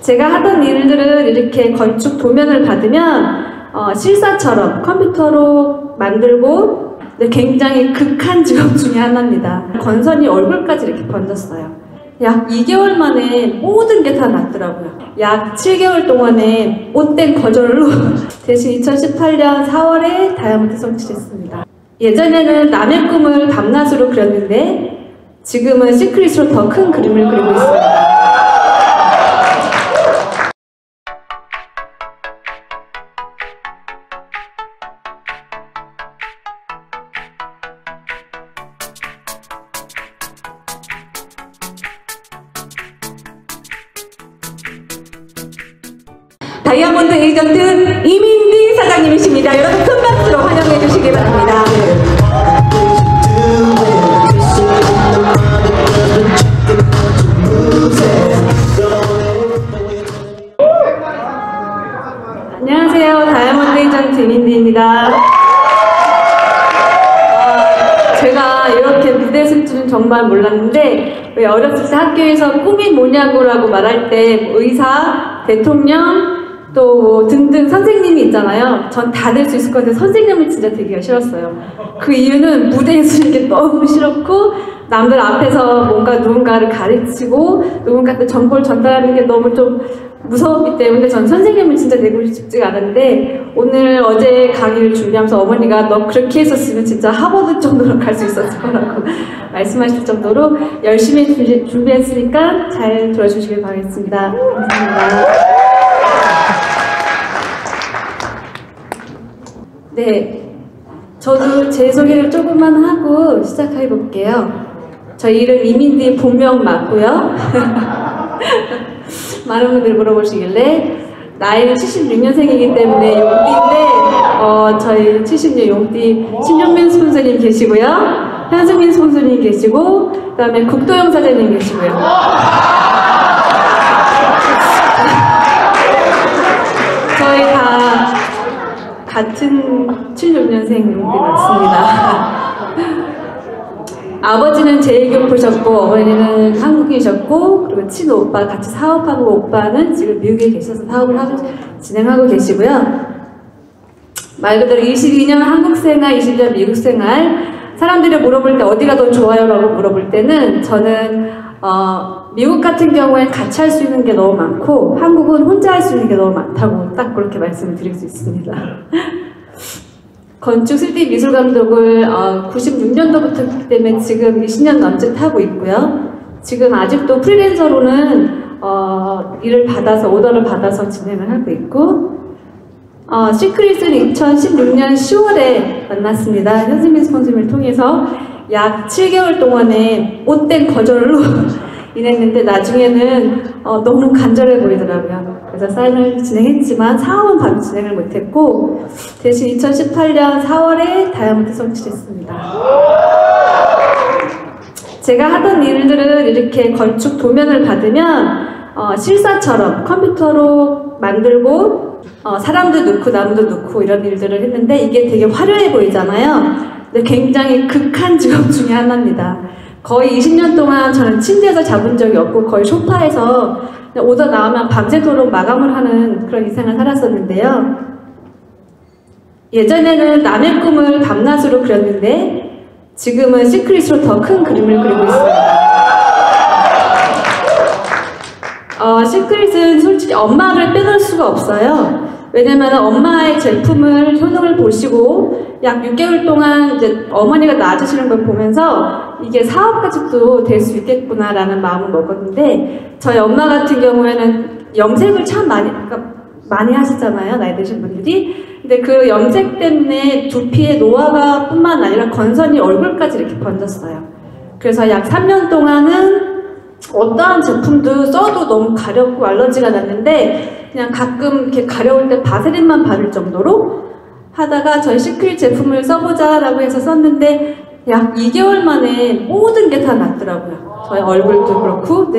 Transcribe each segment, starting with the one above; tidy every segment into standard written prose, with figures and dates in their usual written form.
제가 하던 일들은 이렇게 건축 도면을 받으면 실사처럼 컴퓨터로 만들고 굉장히 극한 직업 중에 하나입니다. 건선이 얼굴까지 이렇게 번졌어요. 약 2개월 만에 모든 게 다 났더라고요. 약 7개월 동안에 못된 거절로 대신 2018년 4월에 다이아몬드 성취했습니다. 예전에는 남의 꿈을 밤낮으로 그렸는데 지금은 시크릿으로 더 큰 그림을 그리고 있습니다. 다이아몬드 에이전트 이민디 사장님이십니다. 여러분 큰 박수로 환영해 주시기 바랍니다. 안녕하세요. 다이아몬드 에이전트 이민디입니다. 제가 이렇게 무대에 설 줄은 정말 몰랐는데 왜 어렸을 때 학교에서 꿈이 뭐냐고라고 말할 때 의사, 대통령, 또 등등 선생님이 있잖아요. 전 다 될 수 있을 것 같아서 선생님을 진짜 되기가 싫었어요. 그 이유는 무대에 서는 게 너무 싫었고 남들 앞에서 뭔가 누군가를 가르치고 누군가한테 정보를 전달하는 게 너무 좀 무서웠기 때문에 전 선생님을 진짜 되고 싶지가 않은데 오늘 어제 강의를 준비하면서 어머니가 너 그렇게 했었으면 진짜 하버드 정도로 갈 수 있었을 거라고 말씀하실 정도로 열심히 준비했으니까 잘 들어주시길 바라겠습니다. 감사합니다. 네, 저도 제 소개를 조금만 하고 시작해 볼게요. 저 이름 이민디 본명 맞고요. 많은 분들이 물어보시길래 나이는 76년생이기 때문에 용띠인데 저희 70년 용띠 신종민 스폰서님 계시고요, 현승민 스폰서님 계시고 그 다음에 국도영 사장님 계시고요. 저희 다 같은 76년생 용띠 맞습니다. 아버지는 제1교포셨고 어머니는 한국이셨고 그리고 친오빠 같이 사업하고 오빠는 지금 미국에 계셔서 사업을 진행하고 계시고요. 말 그대로 22년 한국생활, 20년 미국생활. 사람들이 물어볼 때 어디가 더 좋아요? 라고 물어볼 때는 저는 미국 같은 경우엔 같이 할 수 있는 게 너무 많고 한국은 혼자 할 수 있는 게 너무 많다고 딱 그렇게 말씀을 드릴 수 있습니다. 건축 3D 미술 감독을 96년도부터 했기 때문에 지금 20년 넘짓 하고 있고요. 지금 아직도 프리랜서로는 일을 받아서 오더를 받아서 진행을 하고 있고 시크릿은 2016년 10월에 만났습니다. 현승민 스폰서님을 통해서 약 7개월 동안에 못된 거절로 인했는데 나중에는 너무 간절해 보이더라고요. 그래서 사인을 진행했지만 사업은 바로 진행을 못했고 대신 2018년 4월에 다이아몬드 성취했습니다. 제가 하던 일들은 이렇게 건축 도면을 받으면 실사처럼 컴퓨터로 만들고 사람도 넣고 나무도 넣고 이런 일들을 했는데 이게 되게 화려해 보이잖아요. 근데 굉장히 극한 직업 중에 하나입니다. 거의 20년 동안 저는 침대에서 자본 적이 없고 거의 소파에서 오더 나오면 밤새도록 마감을 하는 그런 인생을 살았었는데요. 예전에는 남의 꿈을 밤낮으로 그렸는데 지금은 시크릿으로 더 큰 그림을 그리고 있습니다. 시크릿은 솔직히 엄마를 빼놓을 수가 없어요. 왜냐면 엄마의 제품을 효능을 보시고 약 6개월 동안 이제 어머니가 낳아주시는 걸 보면서 이게 사업까지도 될 수 있겠구나라는 마음을 먹었는데 저희 엄마 같은 경우에는 염색을 참 많이 하시잖아요, 나이 드신 분들이. 근데 그 염색 때문에 두피의 노화가 뿐만 아니라 건선이 얼굴까지 이렇게 번졌어요. 그래서 약 3년 동안은 어떠한 제품도 써도 너무 가렵고 알러지가 났는데 그냥 가끔 이렇게 가려울 때 바세린만 바를 정도로 하다가 저희 시크릿 제품을 써보자 라고 해서 썼는데 약 2개월 만에 모든 게 다 났더라고요. 저희 얼굴도 그렇고.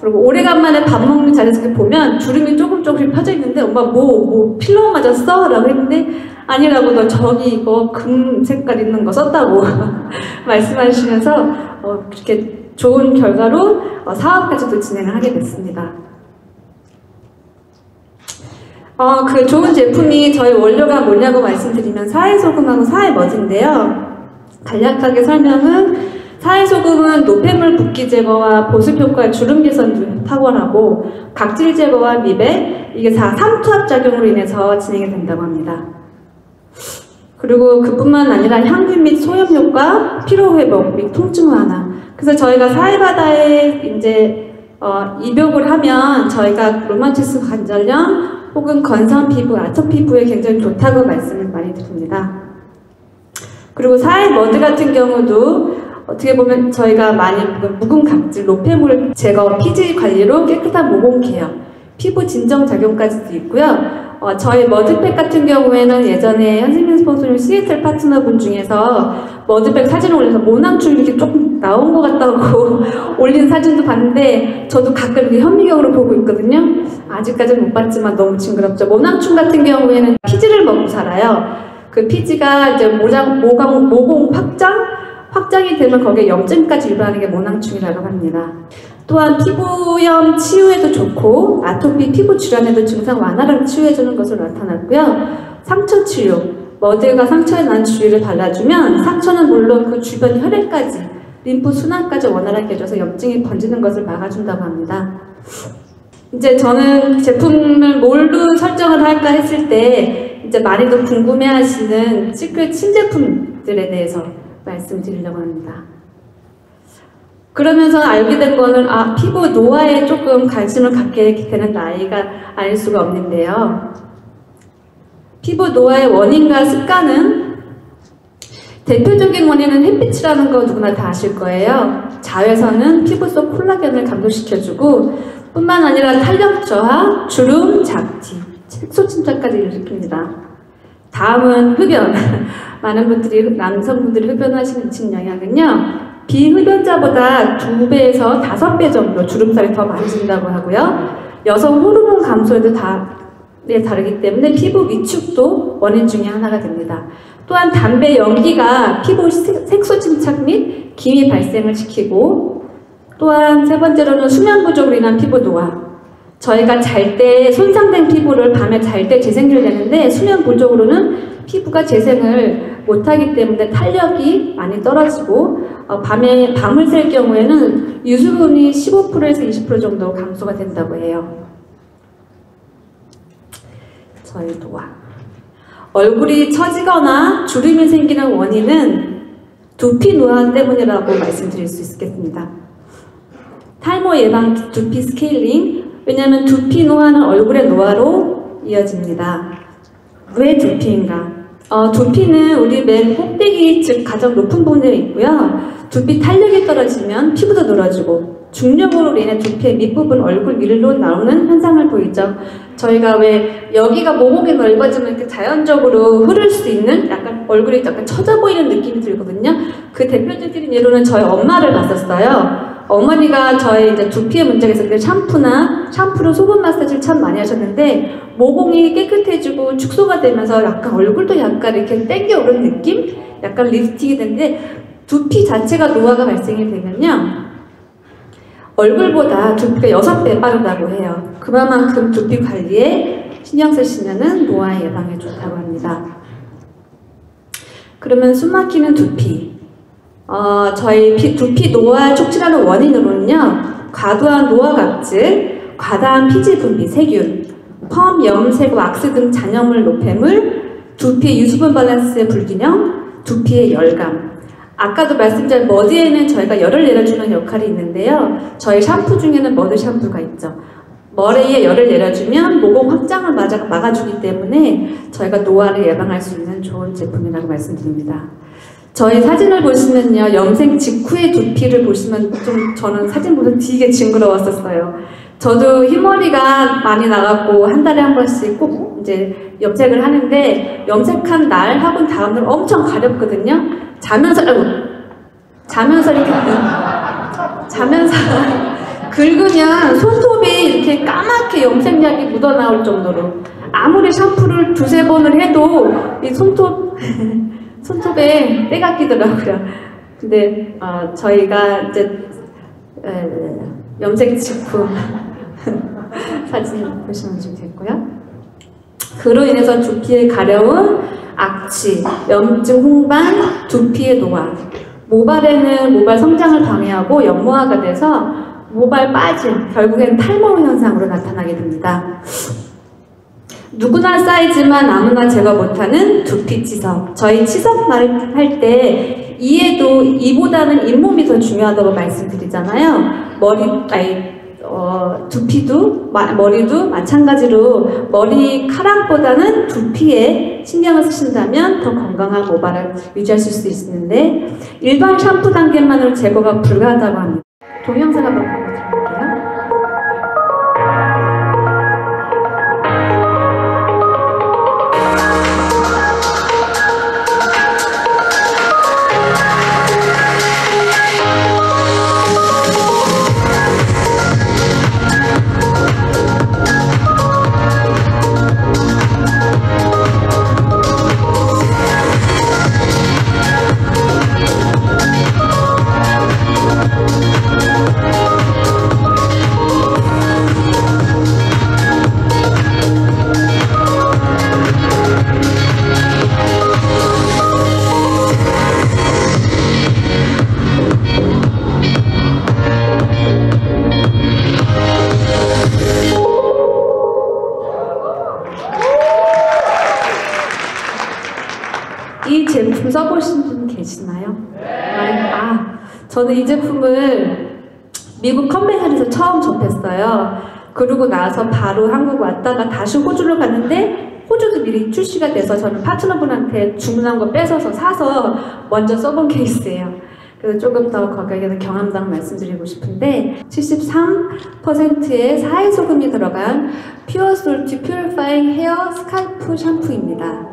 그리고 오래간만에 밥 먹는 자리에서 보면 주름이 조금씩 펴져 있는데 엄마 뭐 필러 맞았어? 라고 했는데 아니라고 너 저기 이거 금 색깔 있는 거 썼다고 말씀하시면서 그렇게 좋은 결과로 사업까지도 진행을 하게 됐습니다. 그 좋은 제품이 저희 원료가 뭐냐고 말씀드리면 사해소금하고 사해머드인데요. 간략하게 설명은 사해소금은 노폐물 붓기 제거와 보습 효과, 주름 개선 탁월하고 각질 제거와 미백, 이게 다 삼투압 작용으로 인해서 진행이 된다고 합니다. 그리고 그뿐만 아니라 향균 및 소염 효과, 피로 회복 및 통증 완화. 그래서 저희가 사해바다에 이제 입욕을 하면 저희가 류마티스 관절염 혹은 건선 피부, 아토피 피부에 굉장히 좋다고 말씀을 많이 드립니다. 그리고 사해머드 같은 경우도 어떻게 보면 저희가 많이 묵은 각질, 노폐물 제거, 피지 관리로 깨끗한 모공 케어, 피부 진정 작용까지도 있고요. 저희 머드팩 같은 경우에는 예전에 현생민 스폰서님 시애틀 파트너분 중에서 머드팩 사진을 올려서 모낭충 이렇게 조금 나온 것 같다고 올린 사진도 봤는데 저도 가끔 이렇게 현미경으로 보고 있거든요. 아직까지는 못 봤지만 너무 징그럽죠. 모낭충 같은 경우에는 피지를 먹고 살아요. 그 피지가 이제 모공 확장이 되면 거기에 염증까지 유발하는 게 모낭충이라고 합니다. 또한 피부염 치유에도 좋고 아토피 피부 질환에도 증상 완화를 치유해주는 것으로 나타났고요. 상처 치유, 머드가 상처에 난 주위를 발라주면 상처는 물론 그 주변 혈액까지 림프 순환까지 원활하게 해줘서 염증이 번지는 것을 막아준다고 합니다. 이제 저는 제품을 뭘로 설정을 할까 했을 때 이제 많이들 궁금해하시는 시크릿 신제품들에 대해서 말씀드리려고 합니다. 그러면서 알게 된 거는 피부 노화에 조금 관심을 갖게 되는 나이가 아닐 수가 없는데요. 피부 노화의 원인과 습관은 대표적인 원인은 햇빛이라는 거 누구나 다 아실 거예요. 자외선은 피부 속 콜라겐을 감소시켜주고 뿐만 아니라 탄력 저하, 주름, 잡티, 색소 침착까지 일으킵니다. 다음은 흡연. 많은 분들이 남성분들이 흡연하시는 미친 영향은요. 비흡연자보다 2배에서 5배 정도 주름살이 더 많이 진다고 하고요. 여성 호르몬 감소에도 다르기 때문에 피부 위축도 원인 중에 하나가 됩니다. 또한 담배 연기가 피부 색소 침착 및 기미 발생을 시키고 또한 세 번째로는 수면 부족으로 인한 피부 노화. 저희가 잘 때 손상된 피부를 밤에 잘 때 재생을 내는데 수면 부족으로는 피부가 재생을 못하기 때문에 탄력이 많이 떨어지고 밤에 밤을 샐 경우에는 유수분이 15%에서 20% 정도 감소가 된다고 해요. 저희 노화. 얼굴이 처지거나 주름이 생기는 원인은 두피 노화 때문이라고 말씀드릴 수 있겠습니다. 탈모 예방 두피 스케일링. 왜냐하면 두피 노화는 얼굴의 노화로 이어집니다. 왜 두피인가? 두피는 우리 맨 꼭대기 즉 가장 높은 부분에 있고요. 두피 탄력이 떨어지면 피부도 늘어지고 중력으로 인해 두피의 밑부분 얼굴 위로 나오는 현상을 보이죠. 저희가 왜 여기가 모공이 넓어지면 이렇게 자연적으로 흐를 수 있는 약간 얼굴이 약간 처져 보이는 느낌이 들거든요. 그 대표적인 예로는 저희 엄마를 봤었어요. 어머니가 저희 이제 두피에 문제가 있을 때 샴푸로 소금 마사지를 참 많이 하셨는데 모공이 깨끗해지고 축소가 되면서 약간 얼굴도 약간 이렇게 땡겨 오른 느낌? 약간 리프팅이 되는데 두피 자체가 노화가 발생이 되면요. 얼굴보다 두피가 6배 빠르다고 해요. 그만큼 두피 관리에 신경 쓰시면은 노화 예방에 좋다고 합니다. 그러면 숨막히는 두피. 저희 두피 노화 촉진하는 원인으로는요. 과도한 노화 각질, 과다한 피지 분비, 세균, 펌, 염색, 왁스 등 잔여물 노폐물, 두피의 유수분 밸런스의 불균형, 두피의 열감. 아까도 말씀드린 머드에는 저희가 열을 내려주는 역할이 있는데요. 저희 샴푸 중에는 머드 샴푸가 있죠. 머리에 열을 내려주면 모공 확장을 막아주기 때문에 저희가 노화를 예방할 수 있는 좋은 제품이라고 말씀드립니다. 저희 사진을 보시면요. 염색 직후의 두피를 보시면 좀 저는 사진 보면 되게 징그러웠었어요. 저도 흰머리가 많이 나갔고 한 달에 한 번씩 꼭 이제 염색을 하는데 염색한 날하고 다음날 엄청 가렵거든요. 자면서 이렇게 자면서 긁으면 손톱이 이렇게 까맣게 염색약이 묻어나올 정도로 아무리 샴푸를 2-3번을 해도 이 손톱에 때가 끼더라고요. 근데 저희가 이제 염색 직후 사진 보시면 좀 됐고요. 그로 인해서 두피에 가려운 악취, 염증 홍반, 두피의 노화, 모발에는 모발 성장을 방해하고 연모화가 돼서 모발 빠짐, 결국엔 탈모 현상으로 나타나게 됩니다. 누구나 쌓이지만 아무나 제거 못하는 두피 치석. 저희 치석 말할 때 이에도 이보다는 잇몸이 더 중요하다고 말씀드리잖아요. 두피도 머리도 마찬가지로 머리카락보다는 두피에 신경을 쓰신다면 더 건강한 모발을 유지하실 수 있는데 일반 샴푸 단계만으로 제거가 불가하다고 합니다. 동영상 한번 보여드릴게요. 이 제품 써보신 분 계시나요? 저는 이 제품을 미국 컨벤션에서 처음 접했어요. 그러고 나서 바로 한국 왔다가 다시 호주를 갔는데 호주도 미리 출시가 돼서 저는 파트너분한테 주문한 거 뺏어서 사서 먼저 써본 케이스예요. 그래서 조금 더 거기에 대해서 경험담 말씀드리고 싶은데 73%의 사해소금이 들어간 퓨어 솔트 퓨리파잉 헤어 스칼프 샴푸입니다.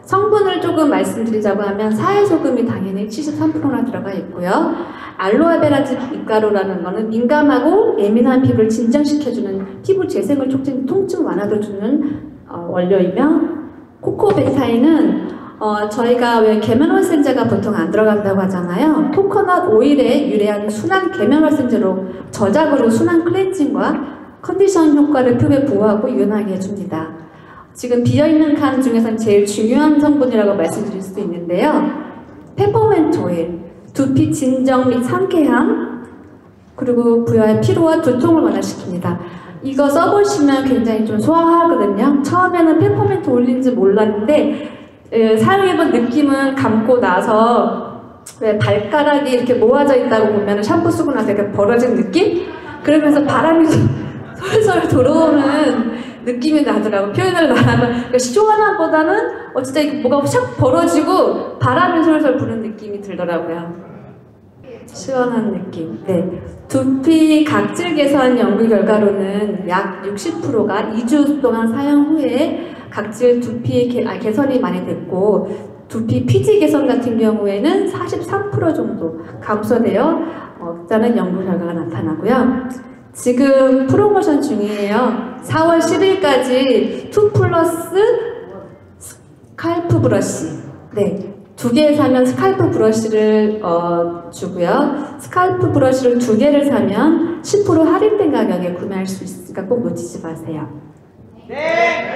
성분을 조금 말씀드리자고 하면 사해소금이 당연히 73%나 들어가 있고요. 알로에베라즙 잎가루라는 거는 민감하고 예민한 피부를 진정시켜주는 피부 재생을 촉진, 통증 완화도 주는 원료이며 코코베타인은 저희가 왜 계면활성제가 보통 안 들어간다고 하잖아요. 코코넛 오일에 유래한 순한 계면활성제로 저작으로 순한 클렌징과 컨디션 효과를 피부에 보호하고 유연하게 해줍니다. 지금 비어있는 칸 중에서는 제일 중요한 성분이라고 말씀드릴 수도 있는데요. 페퍼멘트 오일, 두피 진정 및 상쾌함, 그리고 부여의 피로와 두통을 완화시킵니다. 이거 써보시면 굉장히 좀 소화하거든요. 처음에는 페퍼멘트 오일인지 몰랐는데 사용해본 느낌은 감고 나서 왜 발가락이 이렇게 모아져 있다고 보면 샴푸 쓰고 나서 이렇게 벌어진 느낌? 그러면서 바람이 솔솔 들어오는 느낌이 나더라고요. 표현을 말하면 그러니까 시원함보다는 어쨌든 뭐가 샥 벌어지고 바람이 솔솔 부는 느낌이 들더라고요. 시원한 느낌. 네. 두피 각질 개선 연구 결과로는 약 60%가 2주 동안 사용 후에 각질 두피 개선이 많이 됐고 두피 피지 개선 같은 경우에는 43% 정도 감소되어 있다는 연구 결과가 나타나고요. 지금 프로모션 중이에요. 4월 10일까지 2플러스 스칼프 브러쉬. 네. 2개 사면 스칼프 브러쉬를 주고요. 스칼프 브러쉬를 2개를 사면 10% 할인된 가격에 구매할 수 있으니까 꼭 놓치지 마세요. 네.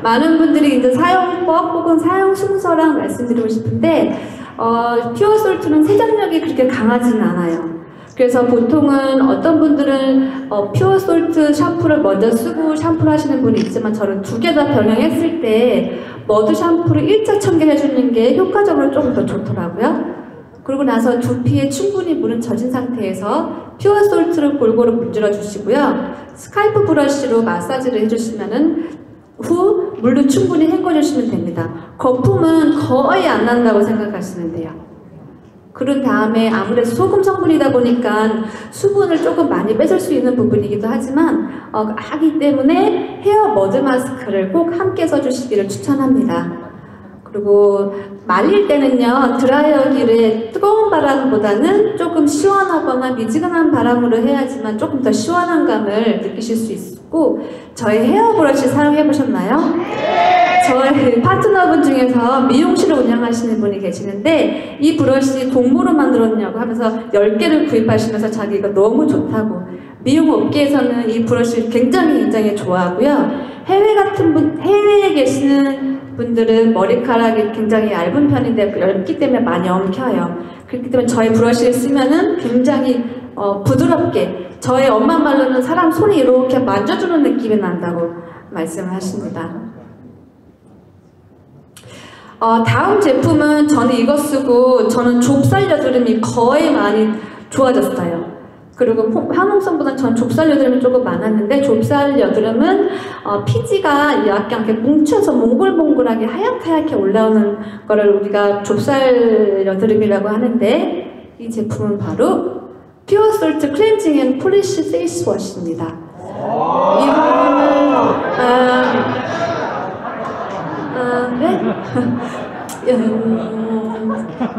많은 분들이 이제 사용법 혹은 사용 순서랑 말씀드리고 싶은데 퓨어 솔트는 세정력이 그렇게 강하지는 않아요. 그래서 보통은 어떤 분들은 퓨어 솔트 샴푸를 먼저 쓰고 샴푸를 하시는 분이 있지만 저는 2개 다 병행했을 때 머드 샴푸를 1차 청결해주는 게 효과적으로 조금 더 좋더라고요. 그러고 나서 두피에 충분히 물은 젖은 상태에서 퓨어 솔트를 골고루 문질러 주시고요. 스칼프 브러쉬로 마사지를 해주시면은 후 물로 충분히 헹궈주시면 됩니다. 거품은 거의 안 난다고 생각하시면 돼요. 그런 다음에 아무래도 소금 성분이다 보니까 수분을 조금 많이 뺏을 수 있는 부분이기도 하지만 하기 때문에 헤어 머드 마스크를 꼭 함께 써주시기를 추천합니다. 그리고 말릴 때는요 드라이어기를 뜨거운 바람보다는 조금 시원하거나 미지근한 바람으로 해야지만 조금 더 시원한 감을 느끼실 수 있고 저희 헤어 브러쉬 사용해 보셨나요? 저희 파트너분 중에서 미용실을 운영하시는 분이 계시는데 이 브러쉬 공모로 만들었냐고 하면서 10개를 구입하시면서 자기가 너무 좋다고 미용 업계에서는 이 브러쉬를 굉장히 좋아하고요. 해외에 계시는 분들은 머리카락이 굉장히 얇은 편인데 얇기 때문에 많이 엉켜요. 그렇기 때문에 저희 브러쉬를 쓰면은 굉장히 부드럽게, 저의 엄마 말로는 사람 손이 이렇게 만져주는 느낌이 난다고 말씀을 하십니다. 다음 제품은 저는 이거 쓰고 저는 좁쌀 여드름이 거의 많이 좋아졌어요. 그리고 화농성보다는 전 좁쌀 여드름이 조금 많았는데, 좁쌀 여드름은 피지가 약간 이렇게 뭉쳐서 몽글몽글하게 하얗게 올라오는 거를 우리가 좁쌀 여드름이라고 하는데, 이 제품은 바로 퓨어 솔트 클렌징 앤 폴리시 페이스 워시입니다.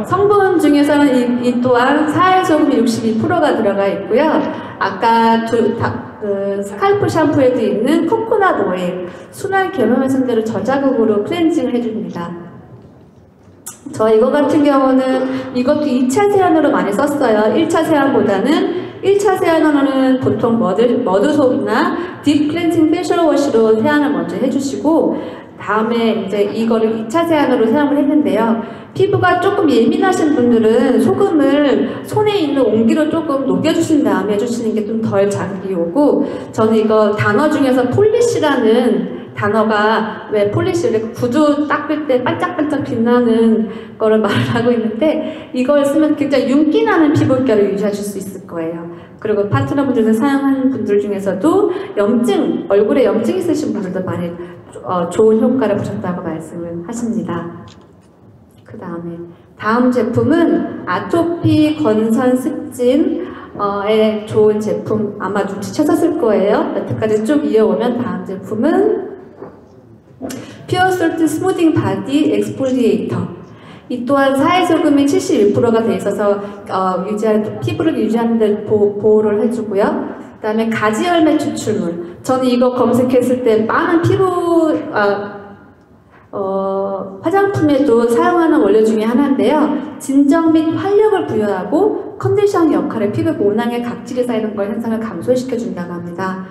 성분 중에서는 이 또한 사해소금이 62%가 들어가 있고요. 아까 스칼프 샴푸에도 있는 코코넛 오일, 순한 계면활성제로 저자극으로 클렌징을 해줍니다. 저 이거 같은 경우는 이것도 2차 세안으로 많이 썼어요. 1차 세안보다는 1차 세안으로는 보통 머드솜이나 딥 클렌징 페이셜 워시로 세안을 먼저 해주시고, 다음에 이제 이거를 2차 세안으로 사용을 했는데요. 피부가 조금 예민하신 분들은 소금을 손에 있는 옹기로 조금 녹여주신 다음에 해주시는 게 좀 덜 자극이 오고, 저는 이거 단어 중에서 폴리시라는 단어가, 왜 폴리시, 구두 닦을 때 반짝반짝 빛나는 거를 말을 하고 있는데, 이걸 쓰면 굉장히 윤기 나는 피부결을 유지하실 수 있을 거예요. 그리고 파트너분들도 사용하는 분들 중에서도 얼굴에 염증 있으신 분들도 많이 좋은 효과를 보셨다고 말씀을 하십니다. 그 다음 제품은 아토피 건선 습진에 좋은 제품, 아마 눈치채셨을 거예요. 여태까지 쭉 이어오면 다음 제품은 퓨어 솔트 스무딩 바디 엑스폴리에이터. 이 또한 사해소금이 71%가 돼 있어서 피부를 유지하는 데 보호를 해주고요. 그 다음에 가지열매 추출물. 저는 이거 검색했을 때 많은 화장품에도 사용하는 원료 중에 하나인데요. 진정 및 활력을 부여하고 컨디션 역할에 피부 모낭에 각질이 쌓이는 걸 현상을 감소시켜준다고 합니다.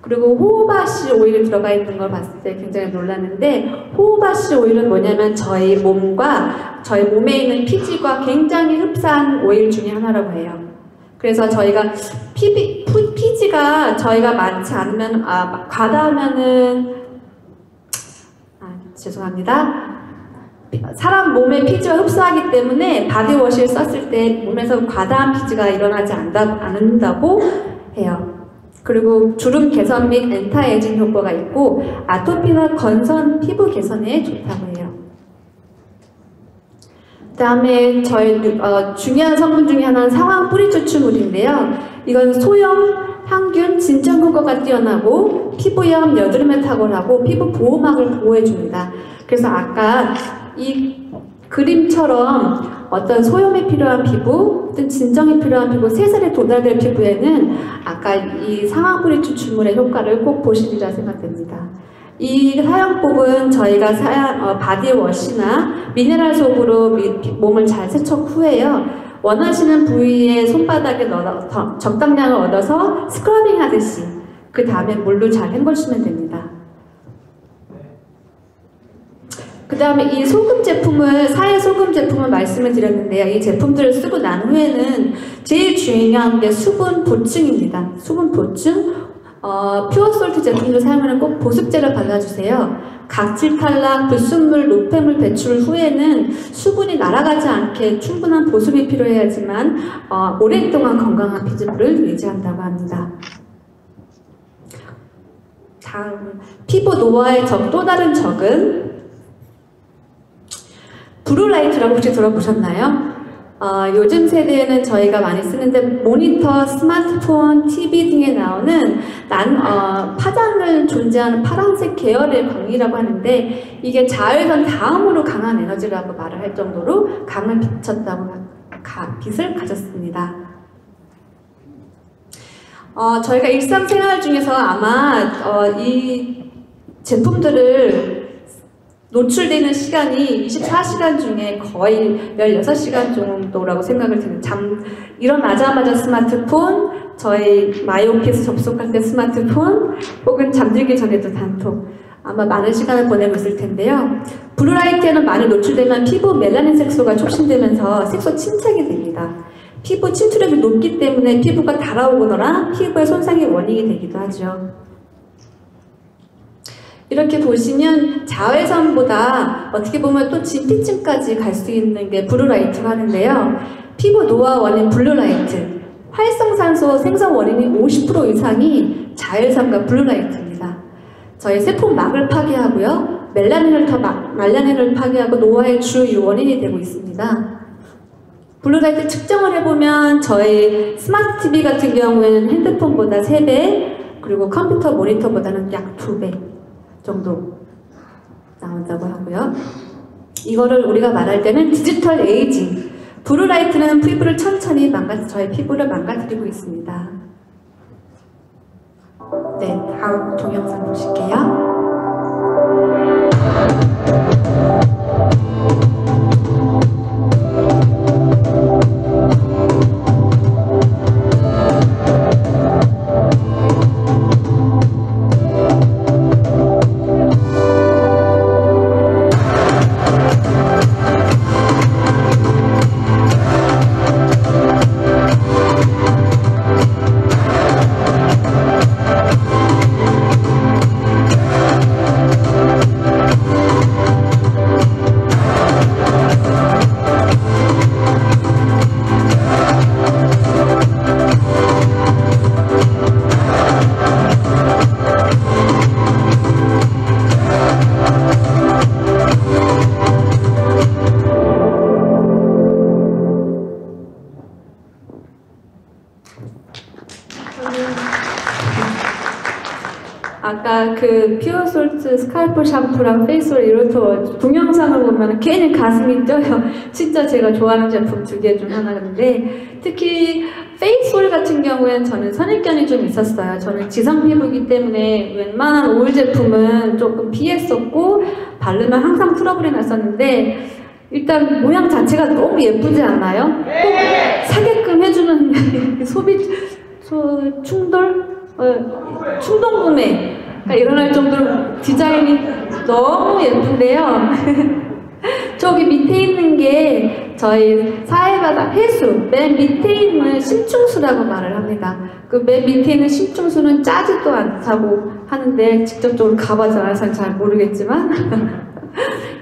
그리고 호호바씨 오일이 들어가 있는 걸 봤을 때 굉장히 놀랐는데, 호호바씨 오일은 뭐냐면 저희 몸에 있는 피지가 굉장히 흡사한 오일 중에 하나라고 해요. 그래서 저희가 피지가 저희가 많지 않으면, 과다하면은, 죄송합니다. 사람 몸의 피지와 흡수하기 때문에 바디워시를 썼을 때 몸에서 과다한 피지가 일어나지 않는다고 해요. 그리고 주름 개선 및 엔타에이징 효과가 있고, 아토피나 건선 피부 개선에 좋다고 해요. 그 다음에 저희 중요한 성분 중에 하나는 상황 뿌리 추출물인데요. 이건 소염, 항균, 진정 효과가 뛰어나고 피부염, 여드름에 탁월하고 피부 보호막을 보호해줍니다. 그래서 아까 이 그림처럼 어떤 소염이 필요한 피부, 어떤 진정이 필요한 피부, 세살에 도달될 피부에는 아까 이 상황뿌리 추출물의 효과를 꼭 보시리라 생각됩니다. 이 사용법은 저희가 바디워시나 미네랄 소프로 몸을 잘 세척 후에요. 원하시는 부위에 손바닥에 넣어서 적당량을 얻어서 스크러빙 하듯이 그 다음에 물로 잘 헹궈주시면 됩니다. 그 다음에 이 소금 제품을, 사해소금 제품을 말씀을 드렸는데요. 이 제품들을 쓰고 난 후에는 제일 중요한 게 수분 보충입니다. 수분 보충. 퓨어솔트 제품들 사용하면 꼭 보습제를 발라주세요. 각질 탈락, 불순물, 노폐물 배출 후에는 수분이 날아가지 않게 충분한 보습이 필요해야지만 오랫동안 건강한 피부를 유지한다고 합니다. 다음, 피부 노화의 또 다른 적은 블루라이트라고 혹시 들어보셨나요? 요즘 세대에는 저희가 많이 쓰는데 모니터, 스마트폰, TV 등에 나오는 파장을 존재하는 파란색 계열의 광이라고 하는데, 이게 자외선 다음으로 강한 에너지라고 말을 할 정도로 강을 빛을 가졌습니다. 저희가 일상생활 중에서 아마 이 제품들을 노출되는 시간이 24시간 중에 거의 16시간 정도라고 생각을 드는, 일어나자마자 스마트폰, 저희 마이오피스 접속할 때 스마트폰 혹은 잠들기 전에도 단톡 아마 많은 시간을 보내고 있을 텐데요. 블루라이트에는 많이 노출되면 피부 멜라닌 색소가 촉진되면서 색소 침착이 됩니다. 피부 침투력이 높기 때문에 피부가 달아오거나 피부의 손상의 원인이 되기도 하죠. 이렇게 보시면 자외선보다 어떻게 보면 또 진피층까지 갈 수 있는 게 블루라이트가 하는데요. 피부 노화 원인 블루라이트, 활성산소 생성 원인이 50% 이상이 자외선과 블루라이트입니다. 저희 세포막을 파괴하고요. 멜라닌을 파괴하고 노화의 주 원인이 되고 있습니다. 블루라이트 측정을 해보면 저희 스마트 TV 같은 경우에는 핸드폰보다 3배, 그리고 컴퓨터 모니터보다는 약 2배 정도 나온다고 하고요. 이거를 우리가 말할 때는 디지털 에이징. 블루라이트는 피부를 천천히 저희 피부를 망가뜨리고 있습니다. 네, 다음 동영상 보실게요. 아까 그 피어솔트 스칼프 샴푸랑 페이스올 이렇게 동영상을 보면 괜히 가슴이 뛰어요. 진짜 제가 좋아하는 제품 2개 중 하나인데 특히 페이스올 같은 경우에는 저는 선입견이 좀 있었어요. 저는 지성 피부이기 때문에 웬만한 오일 제품은 조금 피했었고 바르면 항상 트러블이 났었는데 일단 모양 자체가 너무 예쁘지 않아요? 꼭 사게끔 해주는 충동 구매가 일어날 정도로 디자인이 너무 예쁜데요. 저기 밑에 있는 게 저희 사해바다 해수 맨 밑에 있는 심충수라고 말을 합니다. 그 맨 밑에 있는 심충수는 짜지도 않다고 하는데 직접적으로 가봐지 않아서 잘 모르겠지만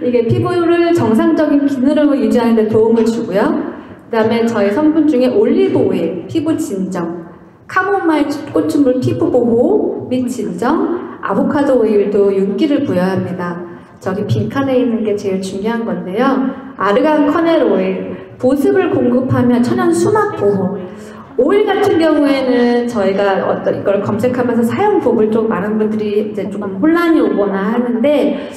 이게 피부를 정상적인 기능을 유지하는 데 도움을 주고요. 그 다음에 저희 성분 중에 올리브 오일, 피부 진정, 카모마일 꽃춤물 피부 보호 및 진정, 아보카도 오일도 윤기를 부여합니다. 저기 빈칸에 있는 게 제일 중요한 건데요. 아르간 커넬 오일, 보습을 공급하며 천연 수막 보호. 오일 같은 경우에는 저희가 이걸 검색하면서 사용법을 좀 많은 분들이 이제 좀 혼란이 오거나 하는데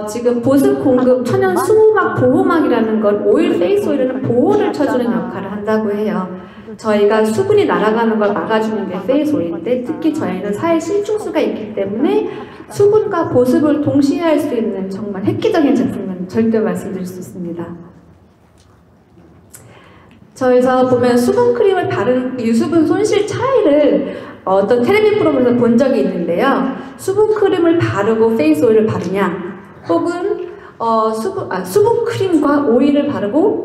지금 보습 공급 천연 수막 보호막이라는 건 오일 페이스 오일은 보호를 쳐주는 역할을 한다고 해요. 저희가 수분이 날아가는 걸 막아주는 게 페이스 오일인데 특히 저희는 사회 심층수가 있기 때문에 수분과 보습을 동시에 할 수 있는 정말 획기적인 제품은 절대 말씀드릴 수 있습니다. 저에서 보면 수분 크림을 바른 유수분 손실 차이를 어떤 텔레비 프로그램에서 본 적이 있는데요. 수분 크림을 바르고 페이스 오일을 바르냐 혹은 수분 크림과 오일을 바르고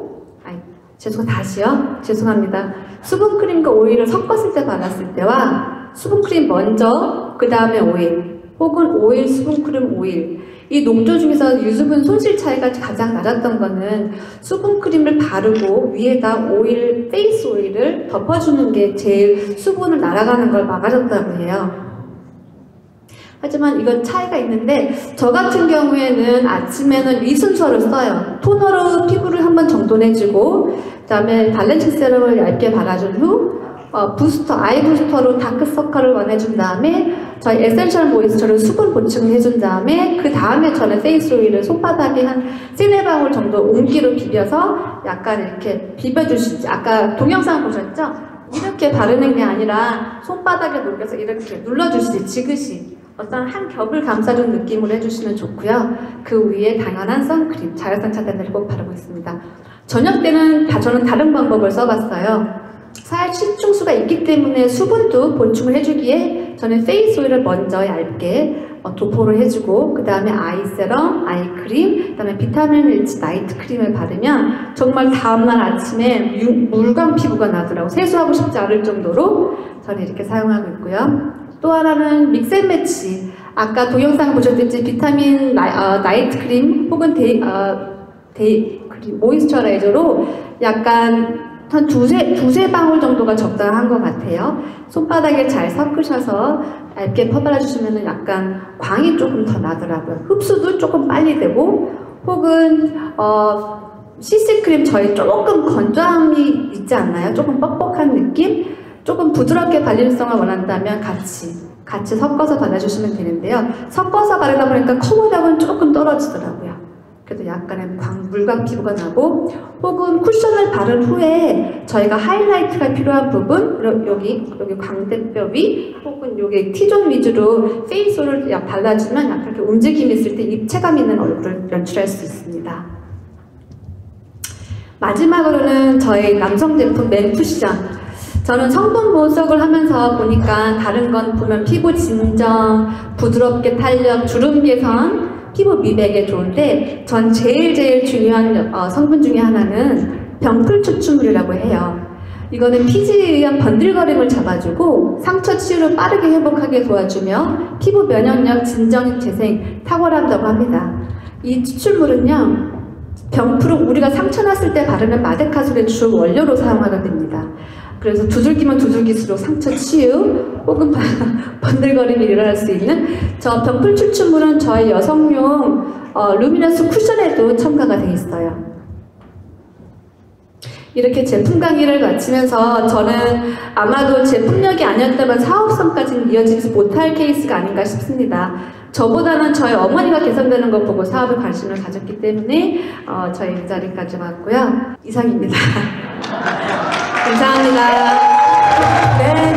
죄송합니다. 수분 크림과 오일을 섞었을 때 발랐을 때와 수분 크림 먼저 그 다음에 오일 혹은 오일, 수분 크림, 오일 이 농도 중에서 유수분 손실 차이가 가장 낮았던 거는 수분 크림을 바르고 위에다 오일, 페이스 오일을 덮어주는 게 제일 수분을 날아가는 걸 막아줬다고 해요. 하지만 이건 차이가 있는데 저 같은 경우에는 아침에는 이 순서를 써요. 토너로 피부를 한번 정돈해주고 그 다음에 발렌식 세럼을 얇게 발라준 후 아이 부스터로 다크서클을 원해준 다음에 저희 에센셜 모이스처를 수분 보충을 해준 다음에 그 다음에 저는 페이스 오일을 손바닥에 한 3-4방울 정도 온기로 비벼서 약간 이렇게 비벼주시지. 아까 동영상 보셨죠? 이렇게 바르는 게 아니라 손바닥에 녹여서 이렇게 눌러주시지. 지그시 어떤 한 겹을 감싸준 느낌으로 해주시면 좋고요. 그 위에 당연한 선크림, 자외선 차단제를 꼭 바르고 있습니다. 저녁 때는 저는 다른 방법을 써봤어요. 살 실중수가 있기 때문에 수분도 보충을 해주기에 저는 페이스 오일을 먼저 얇게 도포를 해주고 그 다음에 아이 세럼, 아이 크림, 그 다음에 비타민 리치 나이트 크림을 바르면 정말 다음날 아침에 물광 피부가 나더라고. 세수하고 싶지 않을 정도로 저는 이렇게 사용하고 있고요. 또 하나는 믹스앤매치. 아까 동영상 보셨듯이 비타민 나이트 크림 혹은 데이 크림 모이스처라이저로 약간 한 두세 방울 정도가 적당한 것 같아요. 손바닥에 잘 섞으셔서 얇게 퍼발라주시면 약간 광이 조금 더 나더라고요. 흡수도 조금 빨리 되고 혹은 CC크림 저희 조금 건조함이 있지 않나요? 조금 뻑뻑한 느낌? 조금 부드럽게 발림성을 원한다면 같이 섞어서 발라주시면 되는데요. 섞어서 바르다 보니까 커버력은 조금 떨어지더라고요. 그래도 약간의 물광 피부가 나고 혹은 쿠션을 바른 후에 저희가 하이라이트가 필요한 부분 여기 광대뼈 위 혹은 여기 T존 위주로 페이스를 발라주면 약간 이렇게 움직임이 있을 때 입체감 있는 얼굴을 연출할 수 있습니다. 마지막으로는 저희 남성 제품 맨쿠션. 저는 성분 분석을 하면서 보니까 다른 건 보면 피부 진정, 부드럽게 탄력, 주름 개선, 피부 미백에 좋은데 전 제일 중요한 성분 중에 하나는 병풀 추출물이라고 해요. 이거는 피지에 의한 번들거림을 잡아주고 상처 치유를 빠르게 회복하게 도와주며 피부 면역력, 진정, 재생 탁월한다고 합니다. 이 추출물은요, 병풀은 우리가 상처 났을 때 바르는 마데카솔의 주 원료로 사용하게 됩니다. 그래서 두들기면 두들기수록 상처 치유 혹은 번들거림이 일어날 수 있는 저 병풀 추출물은 저희 여성용 루미너스 쿠션에도 첨가가 되어 있어요. 이렇게 제품 강의를 마치면서 저는 아마도 제품력이 아니었다면 사업성까지는 이어지지 못할 케이스가 아닌가 싶습니다. 저보다는 저희 어머니가 개선되는 것 보고 사업에 관심을 가졌기 때문에 저희 이 자리까지 왔고요. 이상입니다. 감사합니다. 네,